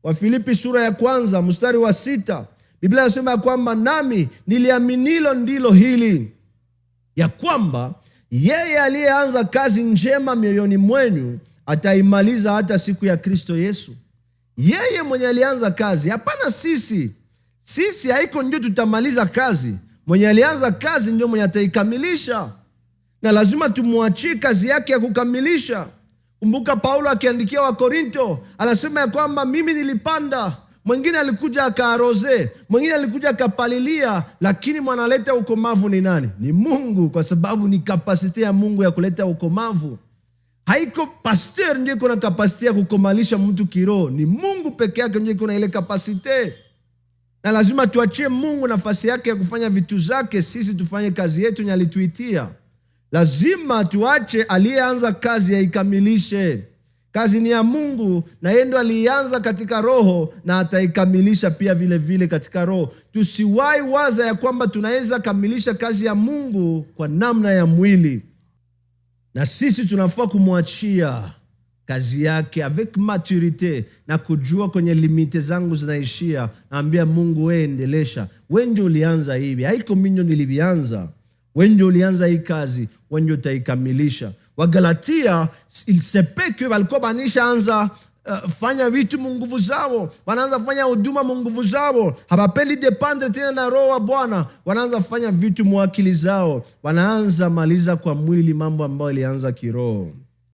Wafilipi sura ya 1 mstari wa 6, Biblia inasema ya kwamba nami niliaminilo ndilo hili, ya kwamba yeye aliyeanza kazi njema mioyoni mwenu ataimaliza hata siku ya Kristo Yesu. Yeye mwenye alianza kazi, hapana sisi. Sisi haiko ndio tutamaliza kazi. Mwenye alianza kazi ndio mwenye ataikamilisha, na lazima tumuachie kazi yake ya kukamilisha. Kumbuka Paulo akiandikia Wakorinto, anasema ya kwamba mimi nilipanda, mwingine alikuja akaaroze, mwingine alikuja akapalilia, lakini mwanaleta ukomavu ni nani? Ni Mungu, kwa sababu ni kapasiti ya Mungu ya kuleta ukomavu. Haiko pastor ndiye kuna kapasiti ya kukomalisha mtu kiroho, ni Mungu peke yake ndiye kuna ile kapasiti. Na lazima tuachie Mungu nafasi yake ya kufanya vitu zake, sisi tufanye kazi yetu yenye alituitia. Lazima tuache aliyeanza kazi aikamilishe. Kazi ni ya Mungu, na yeye ndo alianza katika roho na ataikamilisha pia vile vile katika roho. Tusiwahi waza ya kwamba tunaweza kamilisha kazi ya Mungu kwa namna ya mwili. Na sisi tunafaa kumwachia kazi yake avec maturite, na kujua kwenye limite zangu zinaishia. Naambia Mungu, wewe endelesha. Wewe ndio ulianza hivi, haiko mimi ndio nilianza. Wewe ndio ulianza hii kazi, wewe ndio utaikamilisha. Wagalatia il se peut que walikuwa banishaanza fanya vitu munguvu zao, wanaanza fanya huduma munguvu zao, hawapendi dependre tena na roho wa Bwana, wanaanza fanya vitu mwakili zao, wanaanza maliza kwa mwili mambo ambayo ilianza kiroho.